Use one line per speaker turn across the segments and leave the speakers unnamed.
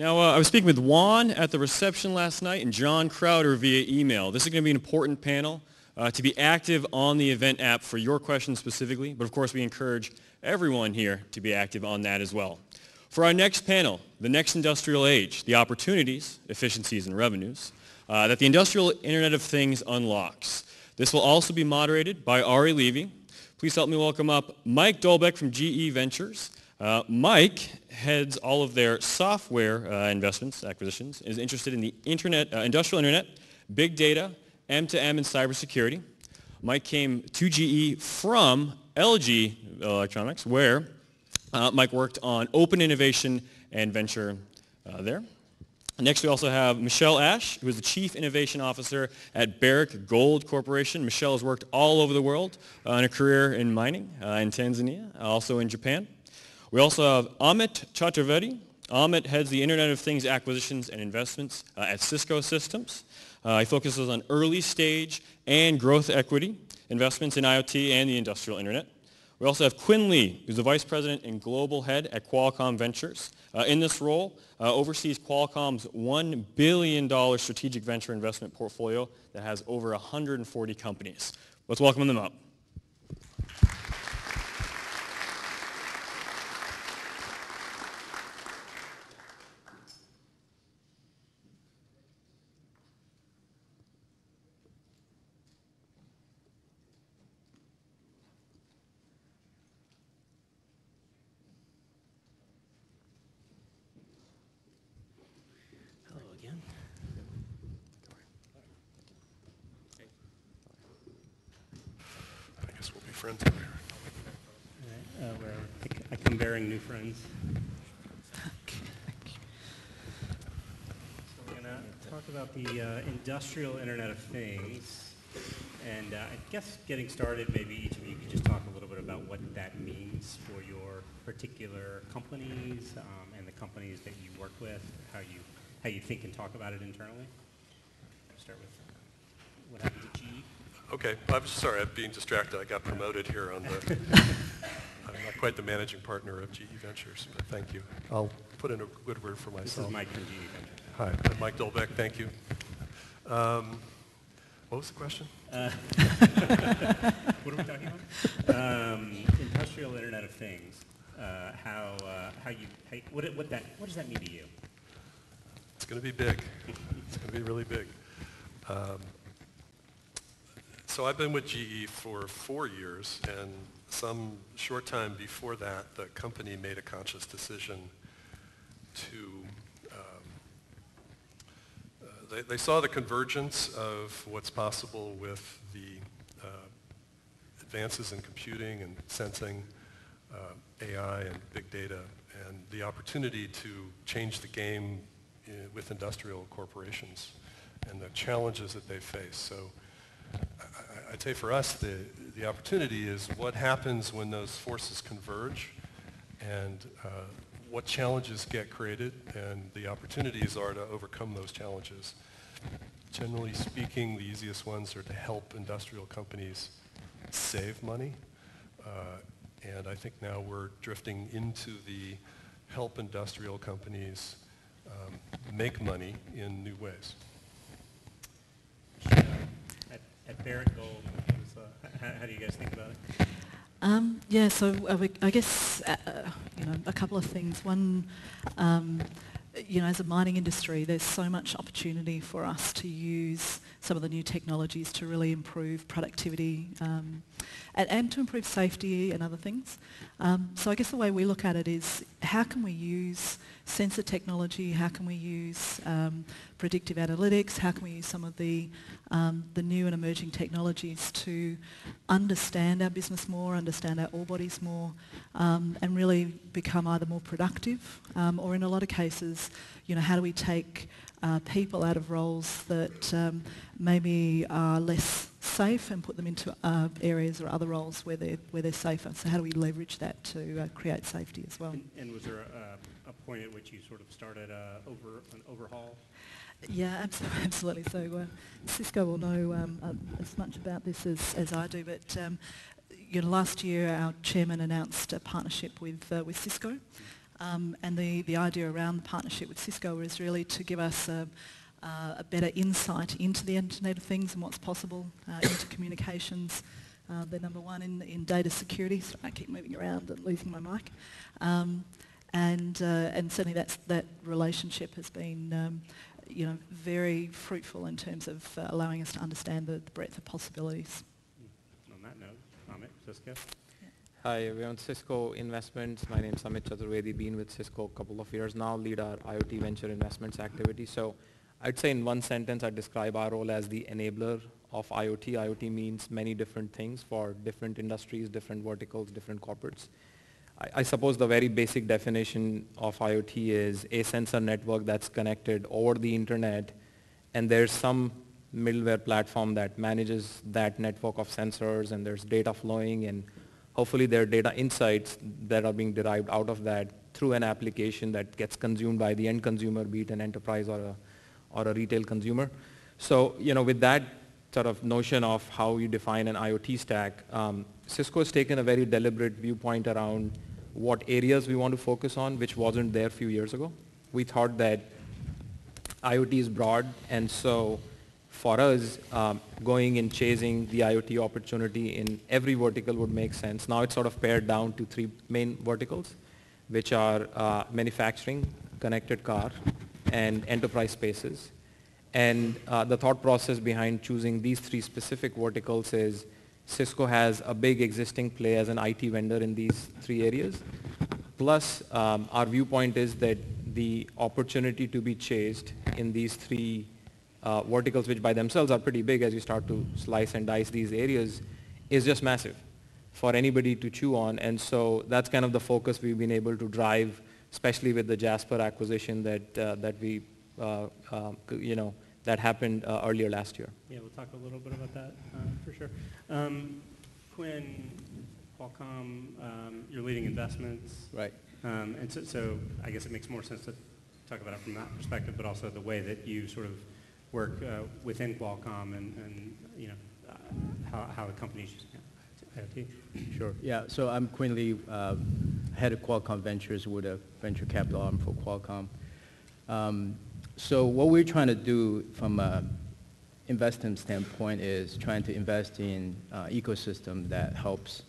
Now, I was speaking with Juan at the reception last night and John Crowder via email. This is going to be an important panel to be active on the event app for your questions specifically, but of course we encourage everyone here to be active on that as well. For our next panel, the next industrial age, the opportunities, efficiencies, and revenues that the industrial Internet of Things unlocks. This will also be moderated by Ari Levy. Please help me welcome up Mike Dolbeck from GE Ventures. Mike heads all of their software investments, acquisitions, is interested in the industrial internet, big data, M2M, and cybersecurity. Mike came to GE from LG Electronics, where Mike worked on open innovation and venture there. Next, we also have Michelle Ash, who is the Chief Innovation Officer at Barrick Gold Corporation. Michelle has worked all over the world in a career in mining in Tanzania, also in Japan. We also have Amit Chaturvedi. Amit heads the Internet of Things acquisitions and investments at Cisco Systems. He focuses on early stage and growth equity investments in IoT and the industrial internet. We also have Quinn Lee, who's the Vice President and Global Head at Qualcomm Ventures. In this role, oversees Qualcomm's $1 billion strategic venture investment portfolio that has over 140 companies. Let's welcome them up.
Friends over here.
I come bearing new friends. So we're going to talk about the industrial Internet of Things. And I guess getting started, maybe each of you could just talk a little bit about what that means for your particular companies and the companies that you work with, how you think and talk about it internally. Start with what happens at GE.
Okay, I'm sorry, I'm being distracted. I got promoted here on the, I'm not quite the managing partner of GE Ventures, but thank you. I'll put in a good word for myself.
This is Mike from GE Ventures.
Hi, I'm Mike Dolbeck, thank you. What was the question?
What are we talking about? Industrial Internet of Things. What does that mean to you?
It's going to be big. It's going to be really big. So I've been with GE for 4 years, and some short time before that, the company made a conscious decision to, they saw the convergence of what's possible with the advances in computing and sensing, AI and big data, and the opportunity to change the game with industrial corporations and the challenges that they face. So I'd say for us, the opportunity is what happens when those forces converge and what challenges get created, and the opportunities are to overcome those challenges. Generally speaking, the easiest ones are to help industrial companies save money, and I think now we're drifting into the help industrial companies make money in new ways.
At Barrick Gold, how do you guys think about it?
Yeah, so I guess a couple of things. One, as a mining industry, there's so much opportunity for us to use some of the new technologies to really improve productivity and to improve safety and other things. So I guess the way we look at it is, how can we use sensor technology? How can we use predictive analytics? How can we use some of the new and emerging technologies to understand our business more, understand our ore bodies more, and really become either more productive, or in a lot of cases, how do we take people out of roles that maybe are less safe and put them into areas or other roles where they're safer. So how do we leverage that to create safety as well?
And was there a point at which you sort of started an overhaul?
Yeah, absolutely. So Cisco will know as much about this as I do, but last year our chairman announced a partnership with Cisco. And the idea around the partnership with Cisco is really to give us a better insight into the Internet of Things and what's possible, into communications. They're number one in data security. So I keep moving around and losing my mic. And certainly that relationship has been very fruitful in terms of allowing us to understand the breadth of possibilities.
On that note, Amit, Cisco.
Hi, we're on Cisco Investments. My name is Amit Chaturvedi, been with Cisco a couple of years now, lead our IoT venture investments activity. So I'd say in one sentence, I'd describe our role as the enabler of IoT. IoT means many different things for different industries, different verticals, different corporates. I suppose the very basic definition of IoT is a sensor network that's connected over the internet, and there's some middleware platform that manages that network of sensors, and there's data flowing, and hopefully there are data insights that are being derived out of that through an application that gets consumed by the end consumer, be it an enterprise or a retail consumer. So, with that sort of notion of how you define an IoT stack, Cisco has taken a very deliberate viewpoint around what areas we want to focus on, which wasn't there a few years ago. We thought that IoT is broad, and so for us, going and chasing the IoT opportunity in every vertical would make sense. Now it's sort of pared down to three main verticals, which are manufacturing, connected car, and enterprise spaces. And the thought process behind choosing these three specific verticals is Cisco has a big existing play as an IT vendor in these three areas. Plus, our viewpoint is that the opportunity to be chased in these three verticals, which by themselves are pretty big as you start to slice and dice these areas, is just massive for anybody to chew on. And so that's kind of the focus we've been able to drive, especially with the Jasper acquisition that we that happened earlier last year.
Yeah, we'll talk a little bit about that for sure. Quinn, Qualcomm, you're leading investments.
Right.
And so I guess it makes more sense to talk about it from that perspective, but also the way that you sort of work within Qualcomm and how the company's using IoT.
Sure. Yeah. So I'm Quinn Lee, head of Qualcomm Ventures, with a venture capital arm for Qualcomm. So what we're trying to do from an investment standpoint is trying to invest in ecosystem that helps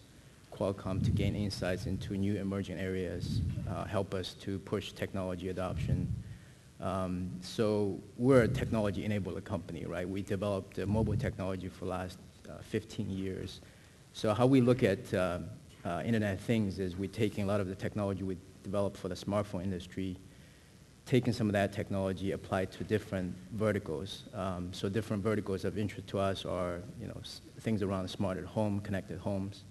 Qualcomm to gain insights into new emerging areas, help us to push technology adoption. So we're a technology enabler company, right? We developed mobile technology for the last 15 years. So how we look at Internet of Things is we're taking a lot of the technology we developed for the smartphone industry, taking some of that technology applied to different verticals. So different verticals of interest to us are, things around smarter home, connected homes,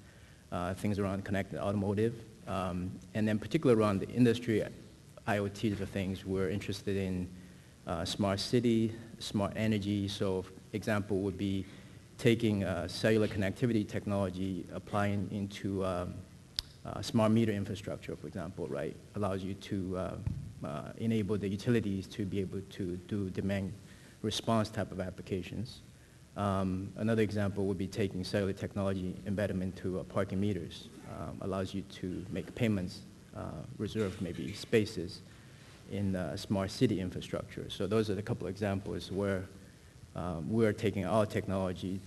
things around connected automotive, and then particularly around the industry IoT of things. We're interested in smart city, smart energy. So example would be taking cellular connectivity technology, applying into smart meter infrastructure, for example, right? Allows you to enable the utilities to be able to do demand response type of applications. Another example would be taking cellular technology embedded into parking meters. Allows you to make payments, reserve maybe spaces in smart city infrastructure. So those are the couple of examples where we're taking our technology,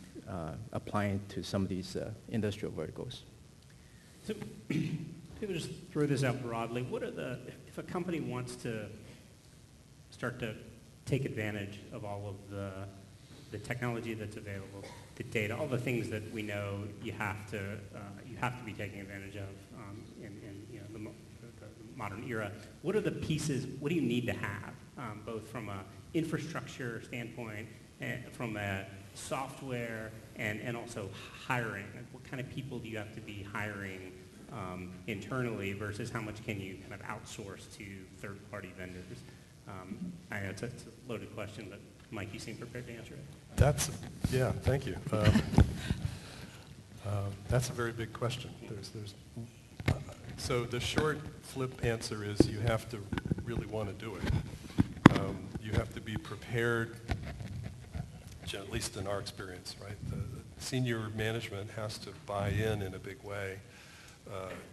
applying to some of these industrial verticals.
So people just throw this out broadly. What are if a company wants to start to take advantage of all of the technology that's available, the data, all the things that we know you have to be taking advantage of in the modern era. What are the pieces? What do you need to have, both from an infrastructure standpoint, and from a software, and also hiring? What kind of people do you have to be hiring internally versus how much can you kind of outsource to third-party vendors? I know it's a loaded question, but Mike, you seem prepared to answer it.
Yeah, thank you. That's a very big question. So the short flip answer is you have to really want to do it. You have to be prepared, at least in our experience, right? The senior management has to buy in a big way.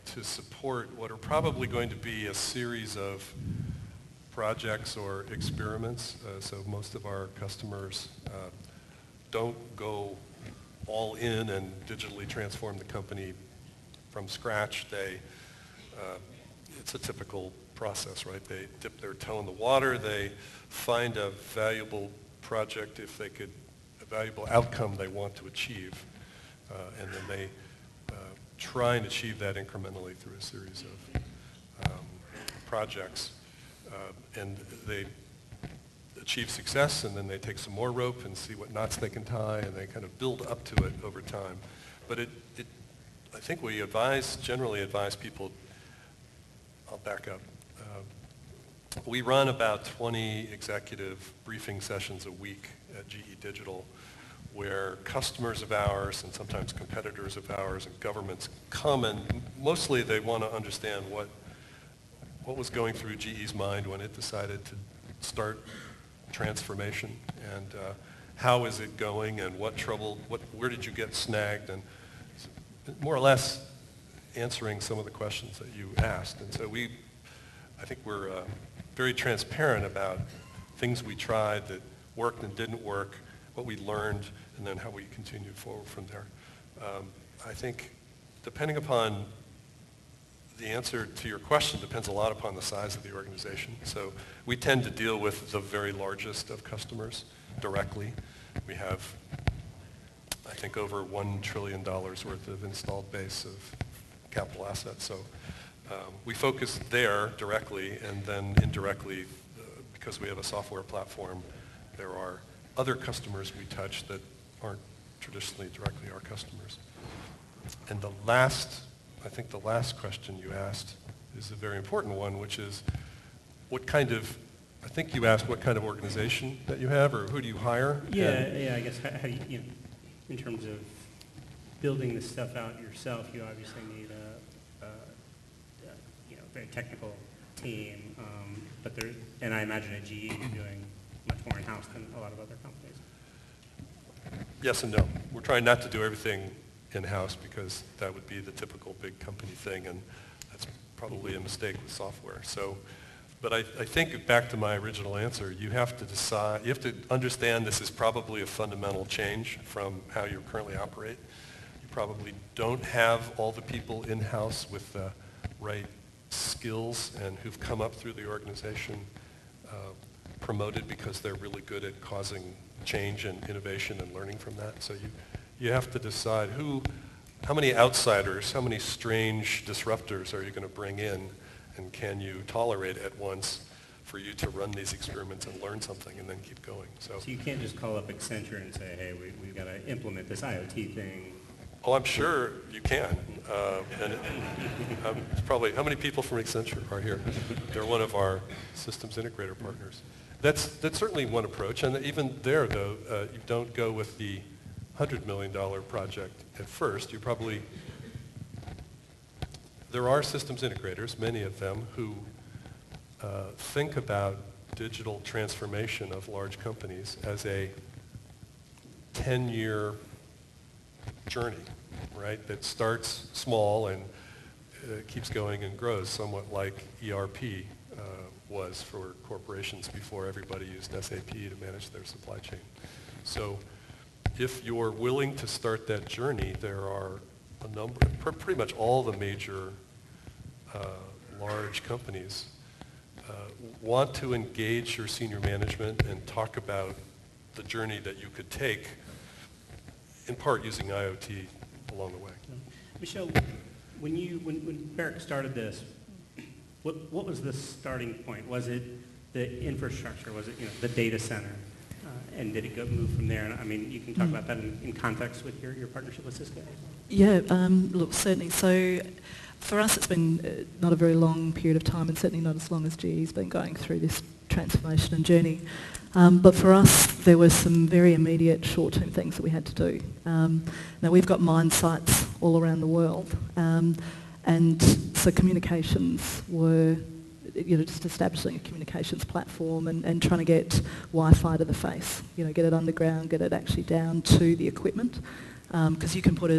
to support what are probably going to be a series of projects or experiments. So most of our customers don't go all in and digitally transform the company from scratch. It's a typical process, right? They dip their toe in the water, they find a valuable project a valuable outcome they want to achieve, and then they try and achieve that incrementally through a series of projects. And they achieve success, and then they take some more rope and see what knots they can tie, and they kind of build up to it over time. But I think we generally advise people, I'll back up. We run about 20 executive briefing sessions a week at GE Digital, where customers of ours and sometimes competitors of ours and governments come, and mostly they want to understand what was going through GE's mind when it decided to start transformation, and how is it going, and where did you get snagged, and more or less answering some of the questions that you asked. And so I think we're very transparent about things we tried that worked and didn't work, what we learned, and then how we continued forward from there. I think depending upon the answer to your question depends a lot upon the size of the organization. So we tend to deal with the very largest of customers directly. We have, I think, over $1 trillion worth of installed base of capital assets. So we focus there directly, and then indirectly, because we have a software platform, there are other customers we touch that aren't traditionally directly our customers. And I think the last question you asked is a very important one, which is I think you asked what kind of organization that you have, or who do you hire?
Yeah, I guess how you in terms of building this stuff out yourself, you obviously need a very technical team, and I imagine at GE you're doing much more in-house than a lot of other companies.
Yes and no. We're trying not to do everything in-house because that would be the typical big company thing, and that's probably a mistake with software. But I think back to my original answer, you have to understand this is probably a fundamental change from how you currently operate. You probably don't have all the people in-house with the right skills and who've come up through the organization promoted because they're really good at causing change and innovation and learning from that. So you have to decide how many outsiders, how many strange disruptors are you going to bring in, and can you tolerate at once for you to run these experiments and learn something and then keep going. So
you can't just call up Accenture and say, hey, we've got to implement this IoT thing.
Oh, I'm sure you can. Probably, how many people from Accenture are here? They're one of our systems integrator partners. That's certainly one approach, and even there, though, you don't go with the $100 million project at first. There are systems integrators, many of them, who think about digital transformation of large companies as a 10-year journey, right? That starts small and keeps going and grows, somewhat like ERP was for corporations before everybody used SAP to manage their supply chain. So if you're willing to start that journey, there are pretty much all the major large companies want to engage your senior management and talk about the journey that you could take, in part using IoT along the way.
Michelle, when Barrick started this, what was the starting point? Was it the infrastructure? Was it the data center? And did it move from there? And I mean, you can talk about that in context with your partnership with Cisco.
Yeah, look, certainly. So for us, it's been not a very long period of time, and certainly not as long as GE's been going through this transformation and journey. But for us, there were some very immediate short-term things that we had to do. Now, we've got mine sites all around the world, and so communications were just establishing a communications platform and trying to get Wi-Fi to the face, get it underground, get it actually down to the equipment, because you can put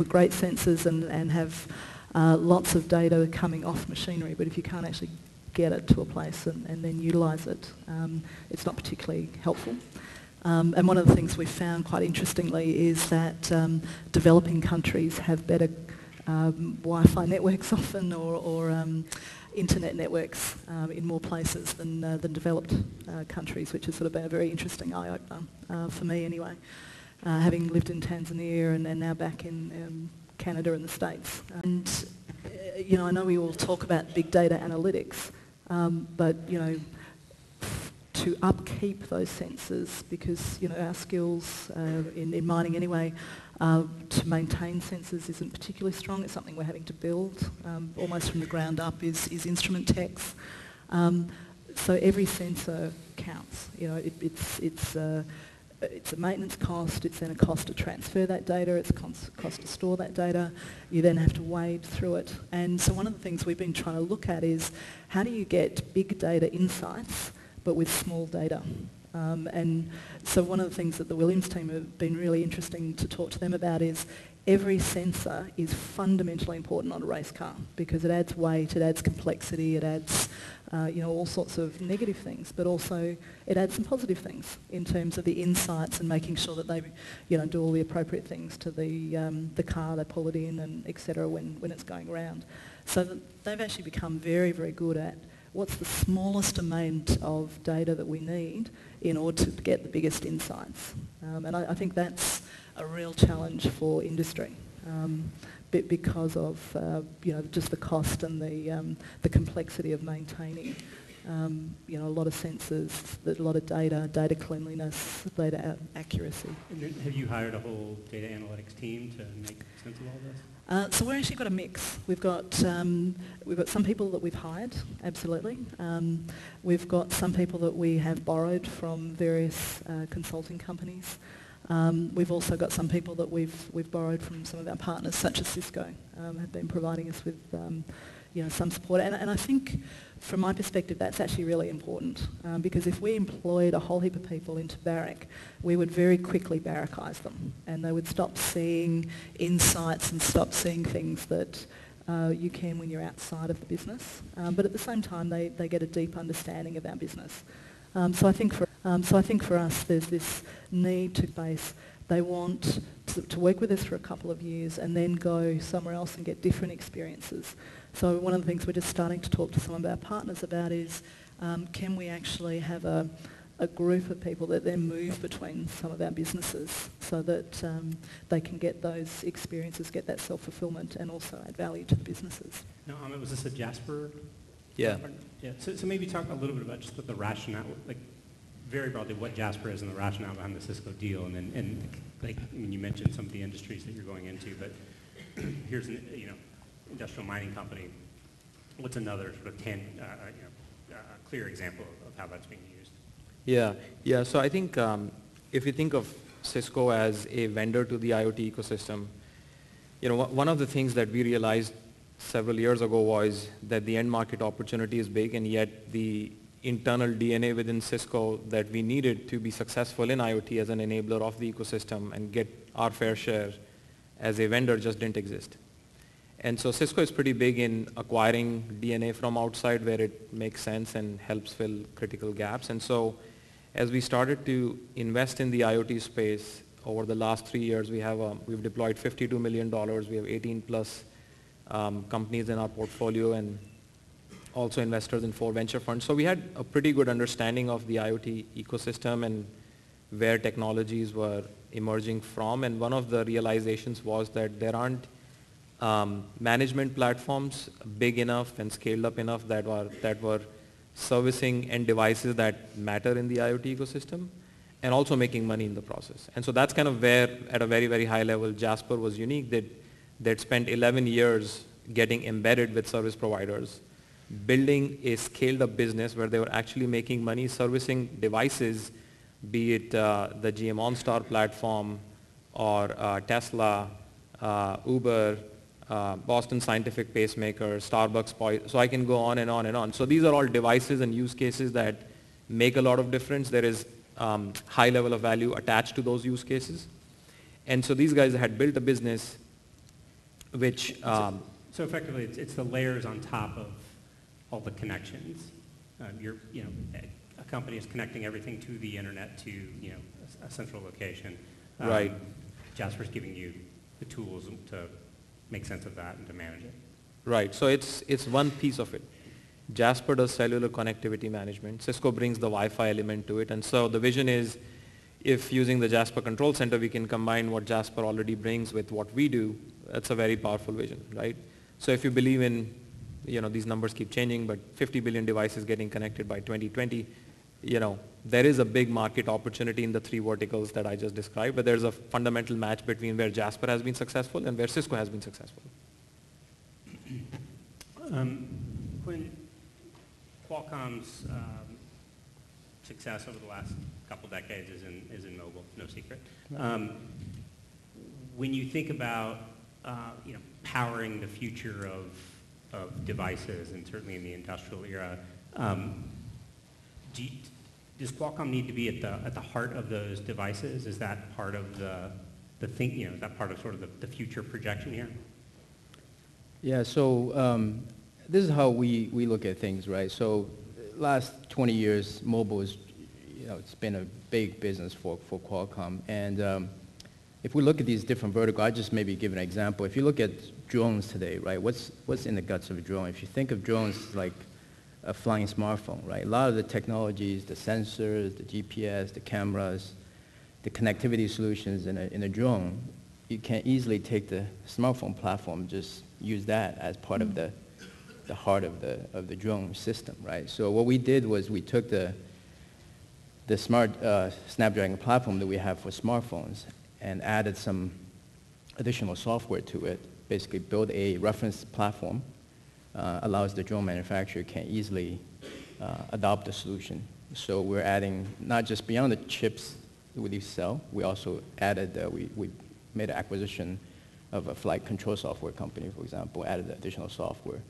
great sensors and have lots of data coming off machinery, but if you can't actually get it to a place and then utilise it, it's not particularly helpful. And one of the things we found quite interestingly is that developing countries have better Wi-Fi networks often or internet networks in more places than developed countries, which has sort of been a very interesting eye-opener for me anyway, having lived in Tanzania and now back in Canada and the States. And, I know we all talk about big data analytics, but, to upkeep those sensors, because our skills in mining anyway to maintain sensors isn't particularly strong. It's something we're having to build almost from the ground up is instrument techs. So every sensor counts. It's a maintenance cost. It's then a cost to transfer that data. It's a cost to store that data. You then have to wade through it. And so one of the things we've been trying to look at is how do you get big data insights but with small data. And so one of the things that the Williams team have been really interesting to talk to them about is every sensor is fundamentally important on a race car because it adds weight, it adds complexity, it adds all sorts of negative things, but also it adds some positive things in terms of the insights and making sure that they do all the appropriate things to the car, they pull it in and etc. when it's going around. So that they've actually become very, very good at what's the smallest amount of data that we need in order to get the biggest insights. And I think that's a real challenge for industry because of just the cost and the complexity of maintaining a lot of sensors, a lot of data cleanliness, data accuracy.
And have you hired a whole data analytics team to make sense of all this?
So we've actually got a mix. We've got some people that we've hired, absolutely. We've got some people that we have borrowed from various consulting companies. We've also got some people that we've borrowed from some of our partners, such as Cisco, have been providing us with some support. And I think, from my perspective, that's actually really important because if we employed a whole heap of people into Barrack, we would very quickly Barrackise them, and they would stop seeing insights and stop seeing things that you can when you're outside of the business. But at the same time, they get a deep understanding of our business. So I think for us, there's this need to base. They want to work with us for a couple of years and then go somewhere else and get different experiences. So one of the things we're just starting to talk to some of our partners about is can we actually have a group of people that then move between some of our businesses so that they can get those experiences, get that self-fulfillment and also add value to the businesses.
Now, Amit, was this a Jasper?
Yeah.
Yeah. So maybe talk a little bit about just the rationale, like very broadly what Jasper is and the rationale behind the Cisco deal, and you mentioned some of the industries that you're going into, but here's an industrial mining company. What's another sort of clear example of how that's being used?
Yeah. So I think if you think of Cisco as a vendor to the IoT ecosystem, one of the things that we realized several years ago was that the end market opportunity is big, and yet the internal DNA within Cisco that we needed to be successful in IoT as an enabler of the ecosystem and get our fair share as a vendor just didn't exist. And so Cisco is pretty big in acquiring DNA from outside where it makes sense and helps fill critical gaps. And so as we started to invest in the IoT space over the last 3 years, we've deployed $52 million. We have 18 plus companies in our portfolio and also investors in 4 venture funds. So we had a pretty good understanding of the IoT ecosystem and where technologies were emerging from. And one of the realizations was that there aren't management platforms big enough and scaled up enough that were servicing end devices that matter in the IoT ecosystem and also making money in the process. And so that's kind of where, at a very, very high level, Jasper was unique. They'd spent 11 years getting embedded with service providers, building a scaled up business where they were actually making money servicing devices, be it the GM OnStar platform or Tesla, Uber, Boston Scientific pacemaker, Starbucks, so I can go on and on and on. So these are all devices and use cases that make a lot of difference. There is high level of value attached to those use cases. And so these guys had built a business which...
So So effectively, it's the layers on top of all the connections. A company is connecting everything to the internet to a central location.
Right.
Jasper's giving you the tools to make sense of that and to manage it.
Right. So it's one piece of it. Jasper does cellular connectivity management. Cisco brings the Wi-Fi element to it. And so the vision is, if using the Jasper Control Center, we can combine what Jasper already brings with what we do, that's a very powerful vision, right? So if you believe in, these numbers keep changing, but 50 billion devices getting connected by 2020, there is a big market opportunity in the three verticals that I just described, but there's a fundamental match between where Jasper has been successful and where Cisco has been successful.
When Qualcomm's success over the last couple decades is in mobile, no secret. When you think about powering the future of devices, and certainly in the industrial era, does Qualcomm need to be at the heart of those devices? Is that part of the thing? Is that part of sort of the future projection here?
Yeah. So this is how we look at things, right? So last 20 years, mobile is, it's been a big business for Qualcomm. And if we look at these different verticals, I'll just maybe give an example. If you look at drones today, right, what's in the guts of a drone? If you think of drones like a flying smartphone, right, a lot of the technologies, the sensors, the GPS, the cameras, the connectivity solutions in a drone, you can easily take the smartphone platform, just use that as part of the heart of the drone system, right? So what we did was we took the smart Snapdragon platform that we have for smartphones and added some additional software to it, basically build a reference platform, allows the drone manufacturer can easily adopt the solution. So we're adding not just beyond the chips that we sell, we also added, we made an acquisition of a flight control software company, for example, added additional software.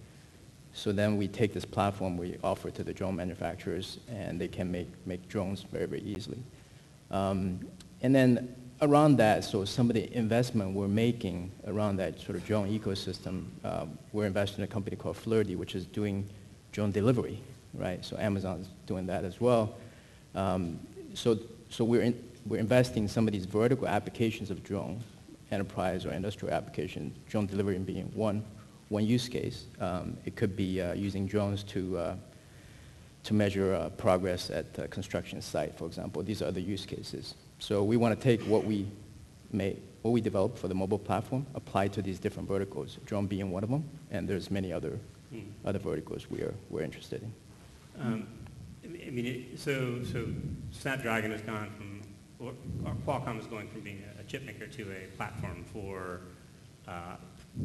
So then we take this platform, we offer it to the drone manufacturers, and they can make drones very, very easily. And then around that, so some of the investment we're making around that sort of drone ecosystem, we're investing in a company called Flirty, which is doing drone delivery, right? So Amazon's doing that as well. So we're investing in some of these vertical applications of drone, enterprise or industrial application, drone delivery being one use case. It could be using drones to measure progress at a construction site, for example. These are other use cases. So we want to take what we developed for the mobile platform, apply to these different verticals, drone being one of them, and there's many other verticals we're interested in.
So Snapdragon has gone from, or Qualcomm is going from being a chip maker to a platform for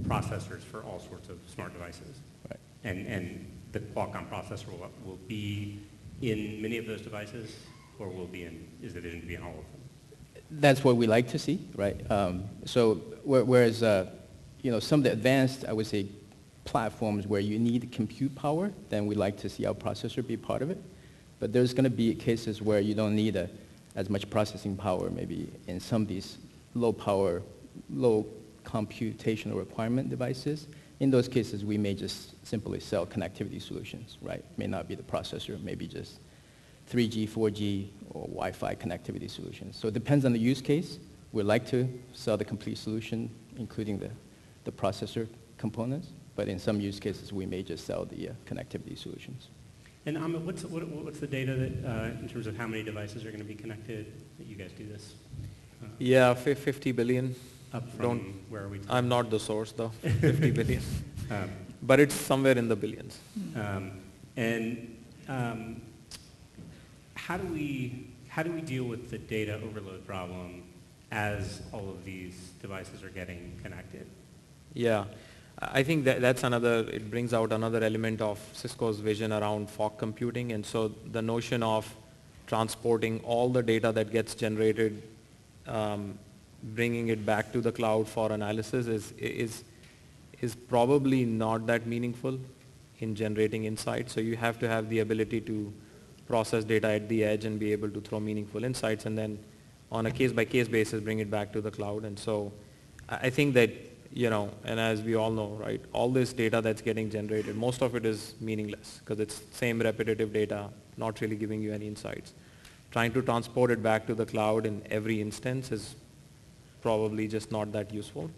processors for all sorts of smart devices.
Right.
And the Qualcomm processor will be in many of those devices, or is the vision to be in all of them?
That's what we like to see, right? So whereas some of the advanced, I would say, platforms where you need compute power, then we like to see our processor be part of it. But there's going to be cases where you don't need as much processing power, maybe in some of these low power, low computational requirement devices. In those cases, we may just simply sell connectivity solutions, right? May not be the processor, maybe just 3G, 4G, or Wi-Fi connectivity solutions. So it depends on the use case. We like to sell the complete solution, including the processor components. But in some use cases, we may just sell the connectivity solutions.
And Amit, what's the data that, in terms of how many devices are going to be connected that you guys do this?
50 billion.
Up from where are we?
I'm not the source, though. 50 billion. But it's somewhere in the billions.
How do we deal with the data overload problem as all of these devices are getting connected?
Yeah. I think it brings out another element of Cisco's vision around fog computing. And so the notion of transporting all the data that gets generated, bringing it back to the cloud for analysis is probably not that meaningful in generating insights. So you have to have the ability to process data at the edge and be able to throw meaningful insights, and then on a case-by-case basis bring it back to the cloud. And so I think that and as we all know, right, all this data that's getting generated, most of it is meaningless because it's same repetitive data, not really giving you any insights. Trying to transport it back to the cloud in every instance is probably just not that useful.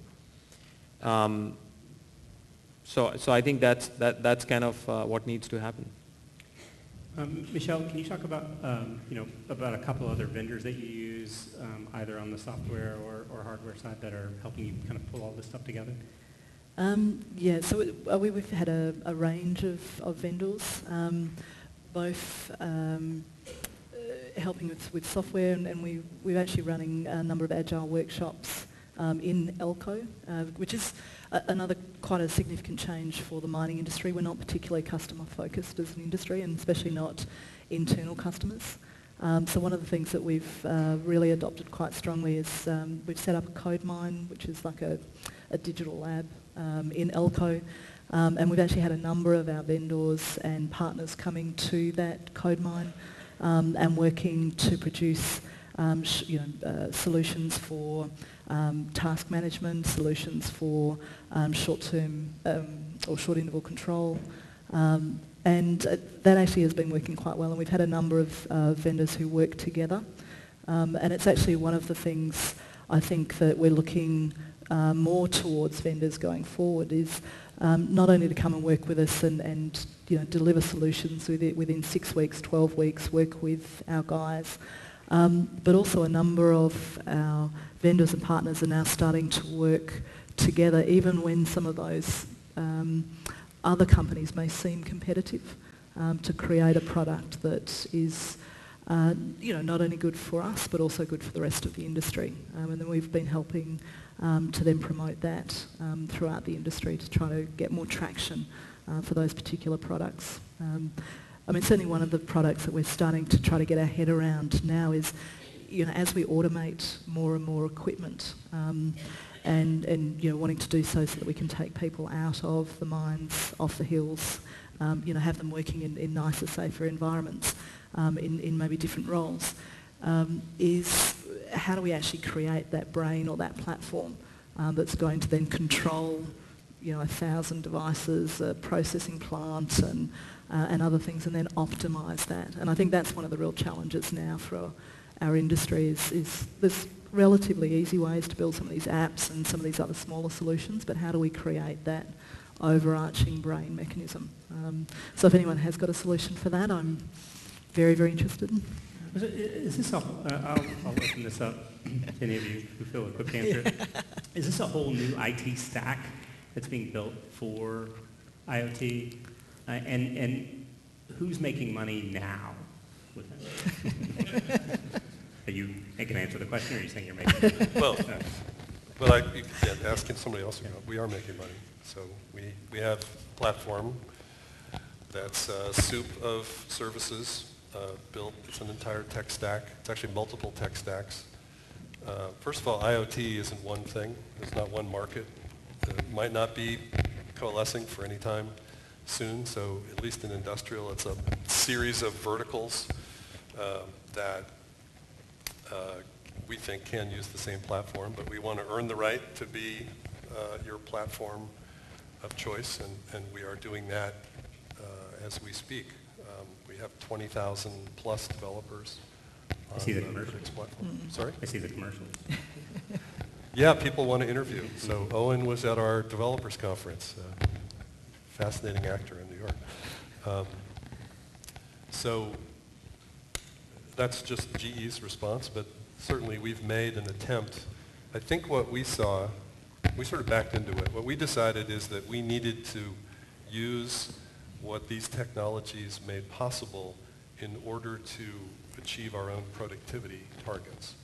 So I think that's kind of what needs to happen.
Michelle, can you talk about about a couple other vendors that you use, either on the software or hardware side, that are helping you kind of pull all this stuff together?
Yeah, so we've had a range of vendors, both helping with software, and we're actually running a number of agile workshops in Elko, which is another quite a significant change for the mining industry. We're not particularly customer focused as an industry, and especially not internal customers. So one of the things that we've really adopted quite strongly is we've set up a code mine, which is like a digital lab in Elko, and we've actually had a number of our vendors and partners coming to that code mine and working to produce solutions for task management, solutions for short-term or short interval control, and that actually has been working quite well, and we've had a number of vendors who work together, and it's actually one of the things I think that we're looking more towards vendors going forward is not only to come and work with us and deliver solutions within 6 weeks, 12 weeks, work with our guys, but also a number of our vendors and partners are now starting to work together, even when some of those other companies may seem competitive, to create a product that is not only good for us but also good for the rest of the industry. And then we've been helping to then promote that throughout the industry to try to get more traction for those particular products. Certainly one of the products that we're starting to try to get our head around now is, as we automate more and more equipment, and wanting to do so that we can take people out of the mines, off the hills, have them working in nicer, safer environments, in maybe different roles, is how do we actually create that brain or that platform that's going to then control 1,000 devices, a processing plant, and other things, and then optimise that. And I think that's one of the real challenges now for our industry is there's relatively easy ways to build some of these apps and some of these other smaller solutions, but how do we create that overarching brain mechanism? So if anyone has got a solution for that, I'm very, very interested.
Is this I'll open this up to any of you who feel equipped to answer it. Is this a whole new IT stack that's being built for IoT? And who's making money now with it? Are you can answer the question, or are you saying you're making money?
Well, asking somebody else, we are making money. So we have a platform that's a soup of services built. It's an entire tech stack. It's actually multiple tech stacks. First of all, IoT isn't one thing. It's not one market. It might not be coalescing for any time soon. So at least in industrial, it's a series of verticals that we think can use the same platform, but we want to earn the right to be your platform of choice, and we are doing that as we speak. We have 20,000 plus developers on the Critics platform.
Mm-hmm.
Sorry?
I see the commercials.
Yeah, people want to interview. So Owen was at our developers conference. Fascinating actor in New York. So that's just GE's response, but certainly we've made an attempt. I think what we saw, we sort of backed into it. What we decided is that we needed to use what these technologies made possible in order to achieve our own productivity targets.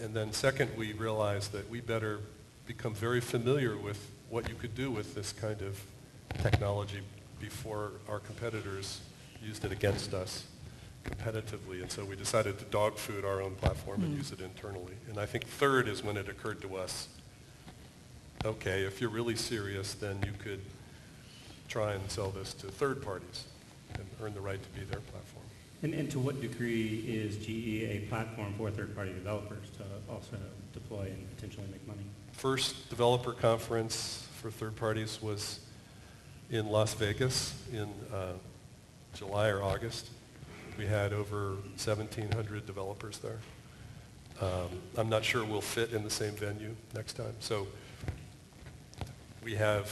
And then second, we realized that we better become very familiar with what you could do with this kind of technology before our competitors used it against us competitively. And so we decided to dog food our own platform and use it internally. And I think third is when it occurred to us, okay, if you're really serious, then you could try and sell this to third parties and earn the right to be their platform.
And to what degree is GE a platform for third-party developers to also deploy and potentially make money?
first developer conference for third parties was in Las Vegas in July or August. We had over 1,700 developers there. I'm not sure we'll fit in the same venue next time. So we have...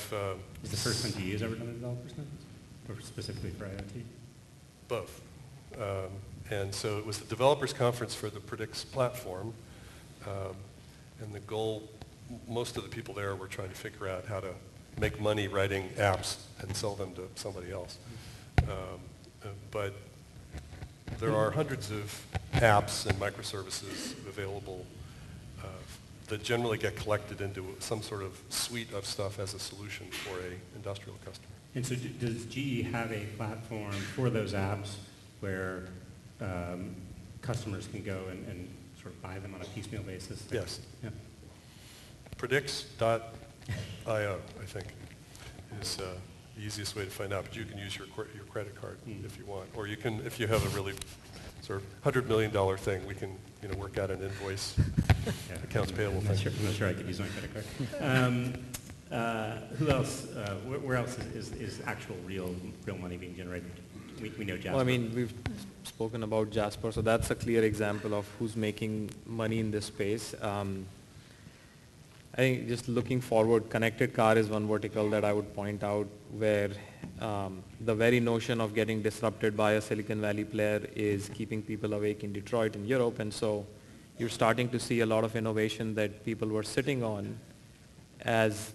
Is the first one to use ever done a developer's conference? Or specifically for IoT?
Both. And so it was the developers conference for the Predix platform. And the goal, most of the people there were trying to figure out how to make money writing apps and sell them to somebody else. But there are hundreds of apps and microservices available that generally get collected into some sort of suite of stuff as a solution for an industrial customer.
And so does GE have a platform for those apps where customers can go and sort of buy them on a piecemeal basis?
Yes.
Yeah.
Predix.io, I think, is the easiest way to find out. But you can use your credit card if you want. Or you can, if you have a really sort of $100 million thing, we can work out an invoice, accounts payable thing.
I'm not sure I could use my credit card. Who else, where else is actual real money being generated? We know Jasper.
Well, I mean, we've spoken about Jasper, so that's a clear example of who's making money in this space. I think just looking forward, connected car is one vertical that I would point out where the very notion of getting disrupted by a Silicon Valley player is keeping people awake in Detroit and Europe, and so you're starting to see a lot of innovation that people were sitting on as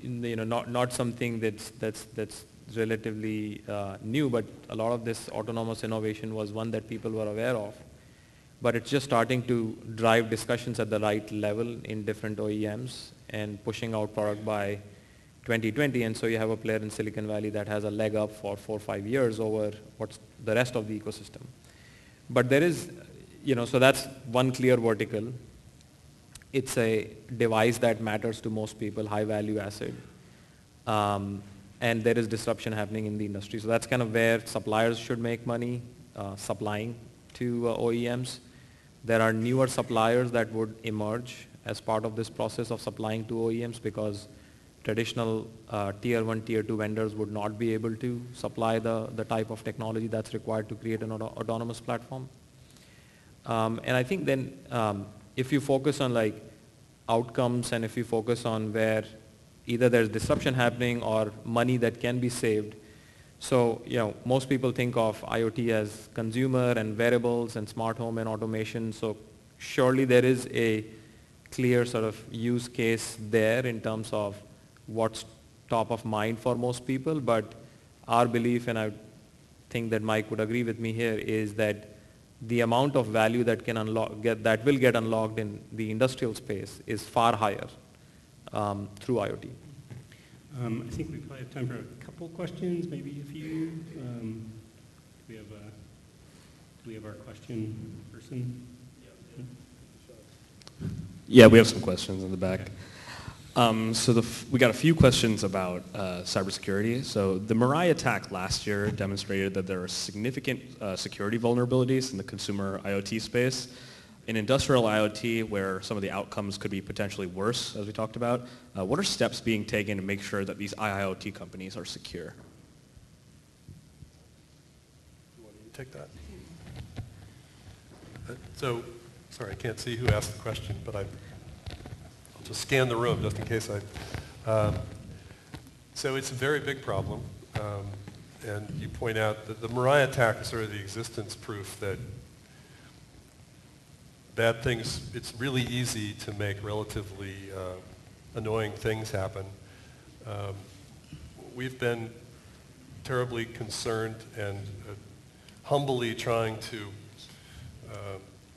not something that's relatively new, but a lot of this autonomous innovation was one that people were aware of. But it's just starting to drive discussions at the right level in different OEMs and pushing out product by 2020. And so you have a player in Silicon Valley that has a leg up for 4 or 5 years over what's the rest of the ecosystem. But there is, so that's one clear vertical. It's a device that matters to most people, high value asset. And there is disruption happening in the industry. So that's kind of where suppliers should make money, supplying to OEMs. There are newer suppliers that would emerge as part of this process of supplying to OEMs because traditional tier 1, tier 2 vendors would not be able to supply the type of technology that's required to create an autonomous platform. And I think then if you focus on like outcomes and if you focus on where either there's disruption happening or money that can be saved. So, most people think of IoT as consumer and wearables and smart home and automation. So surely there is a clear sort of use case there in terms of what's top of mind for most people. But our belief, and I think that Mike would agree with me here, is that the amount of value that will get unlocked in the industrial space is far higher through IoT.
I think we probably have time for a couple questions, maybe a few. Do we have our question person?
Yeah, we have some questions in the back. So we got a few questions about cybersecurity. So the Mirai attack last year demonstrated that there are significant security vulnerabilities in the consumer IoT space. In industrial IoT, where some of the outcomes could be potentially worse, as we talked about, what are steps being taken to make sure that these IIoT companies are secure?
You want to take that? So, sorry, I can't see who asked the question, but I'll just scan the room just in case so it's a very big problem, and you point out that the Mirai attack is sort of the existence proof that bad things, it's really easy to make relatively annoying things happen. We've been terribly concerned and humbly trying to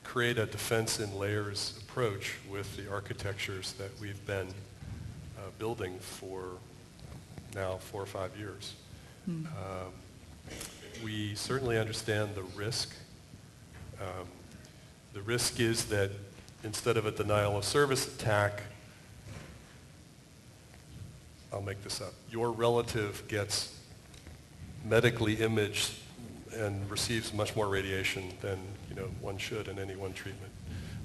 create a defense in layers approach with the architectures that we've been building for now 4 or 5 years. We certainly understand the risk. The risk is that instead of a denial of service attack, I'll make this up, your relative gets medically imaged and receives much more radiation than one should in any one treatment.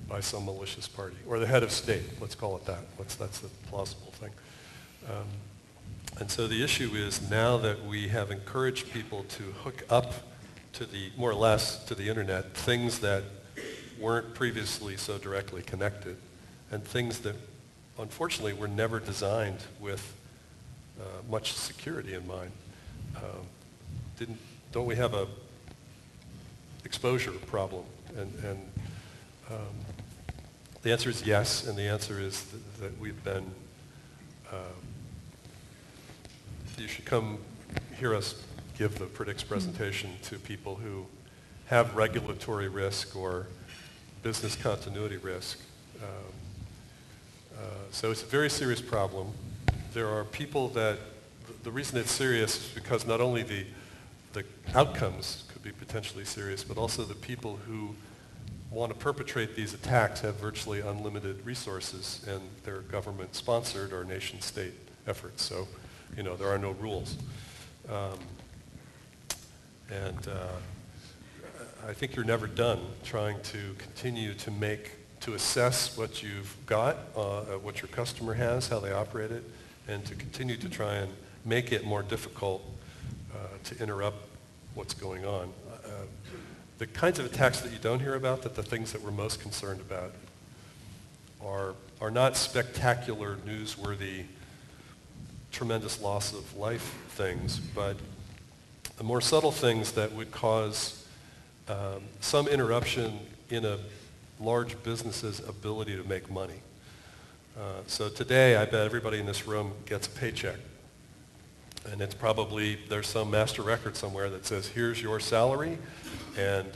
by some malicious party, or the head of state, let's call it that. That's the plausible thing. And so the issue is now that we have encouraged people to hook up to the, more or less, to the internet, things that weren't previously so directly connected, and things that unfortunately were never designed with much security in mind. Don't we have a exposure problem? And the answer is yes, and the answer is that we've been, you should come hear us give the Predicts presentation to people who have regulatory risk or business continuity risk. So it's a very serious problem. There are people that, the reason it's serious is because not only the outcomes could be potentially serious, but also the people who want to perpetrate these attacks have virtually unlimited resources, and they're government-sponsored or nation-state efforts. So, there are no rules. I think you're never done trying to continue to assess what you've got, what your customer has, how they operate it, and to continue to try and make it more difficult to interrupt what's going on. The kinds of attacks that you don't hear about, that the things that we're most concerned about are not spectacular, newsworthy, tremendous loss of life things, but the more subtle things that would cause some interruption in a large business's ability to make money. So today, I bet everybody in this room gets a paycheck. And it's probably, there's some master record somewhere that says, here's your salary, and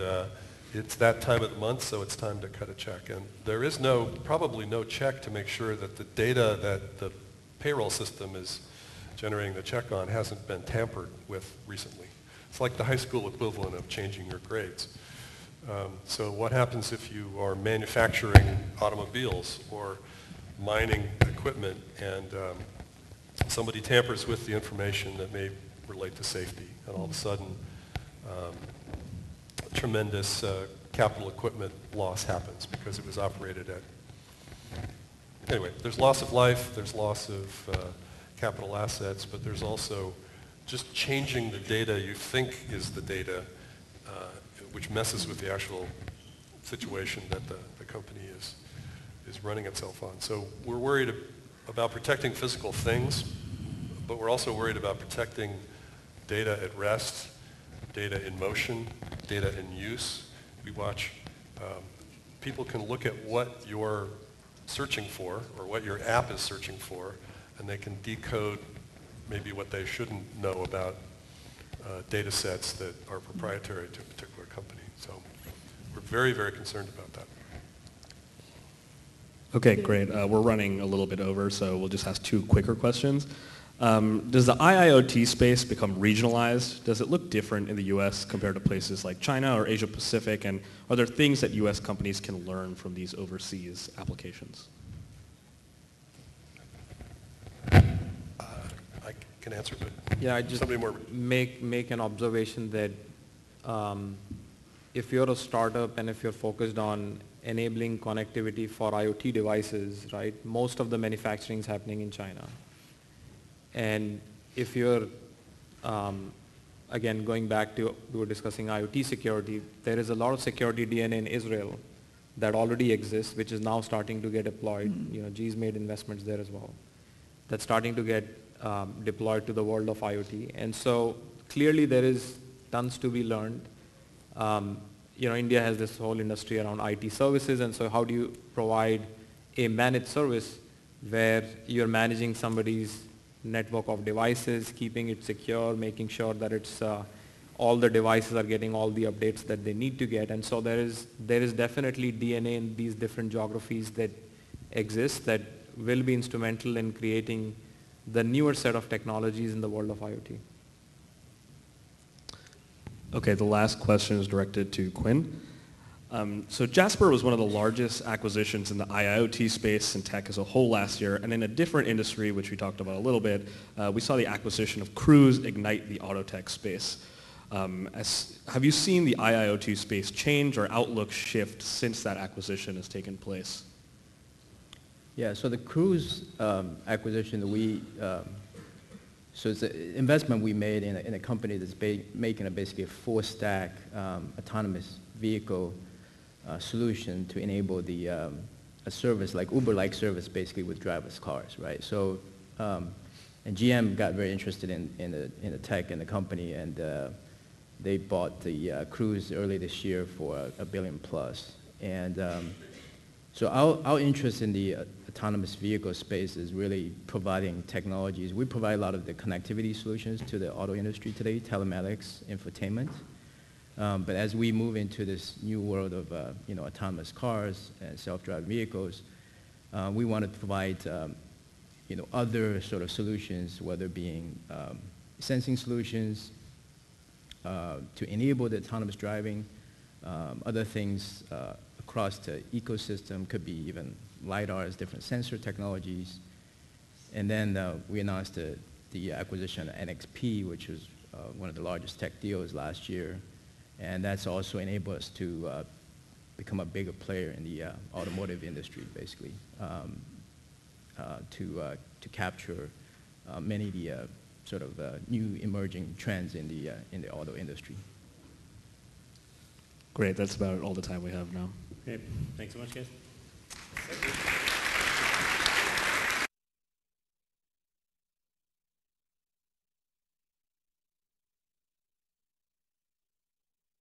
it's that time of the month, so it's time to cut a check. And there is probably no check to make sure that the data that the payroll system is generating the check on hasn't been tampered with recently. It's like the high school equivalent of changing your grades. So what happens if you are manufacturing automobiles or mining equipment and somebody tampers with the information that may relate to safety, and all of a sudden tremendous capital equipment loss happens because it was operated at. Anyway, there's loss of life, there's loss of capital assets, but there's also just changing the data you think is the data, which messes with the actual situation that the company is running itself on. So we're worried about protecting physical things, but we're also worried about protecting data at rest, data in motion, data in use. We watch, people can look at what you're searching for or what your app is searching for, and they can decode maybe what they shouldn't know about data sets that are proprietary to a particular company. So we're very, very concerned about that.
Okay, great. We're running a little bit over, so we'll just ask two quicker questions. Does the IIoT space become regionalized? Does it look different in the U.S. compared to places like China or Asia Pacific? And are there things that U.S. companies can learn from these overseas applications?
I can answer, but
yeah, I just
somebody more.
make an observation that if you're a startup and if you're focused on enabling connectivity for IoT devices, right, most of the manufacturing is happening in China. And if you're, again, going back to, we were discussing IoT security, there is a lot of security DNA in Israel that already exists, which is now starting to get deployed. G's made investments there as well. That's starting to get deployed to the world of IoT. And so clearly there is tons to be learned. India has this whole industry around IT services, and so how do you provide a managed service where you're managing somebody's network of devices, keeping it secure, making sure that it's all the devices are getting all the updates that they need to get. And so there is definitely DNA in these different geographies that exist that will be instrumental in creating the newer set of technologies in the world of IoT.
Okay, the last question is directed to Quinn. So Jasper was one of the largest acquisitions in the IIoT space and tech as a whole last year, and in a different industry, which we talked about a little bit, we saw the acquisition of Cruise ignite the auto tech space. Have you seen the IIoT space change or outlook shift since that acquisition has taken place?
Yeah, so the Cruise acquisition, so it's an investment we made in a company that's making basically a full-stack autonomous vehicle solution to enable a service like Uber-like service basically with driverless cars, right? So, and GM got very interested in the tech in the company, and they bought the Cruise early this year for $1 billion plus. And so our interest in the autonomous vehicle space is really providing technologies. We provide a lot of the connectivity solutions to the auto industry today, telematics, infotainment. But as we move into this new world of autonomous cars and self-driving vehicles, we want to provide other sort of solutions, whether being sensing solutions to enable the autonomous driving, other things across the ecosystem, could be even LiDARs, different sensor technologies. And then we announced the acquisition of NXP, which was one of the largest tech deals last year. And that's also enabled us to become a bigger player in the automotive industry, basically, to capture many of the sort of new emerging trends in the auto industry.
Great, that's about all the time we have now.
Okay, thanks so much, guys.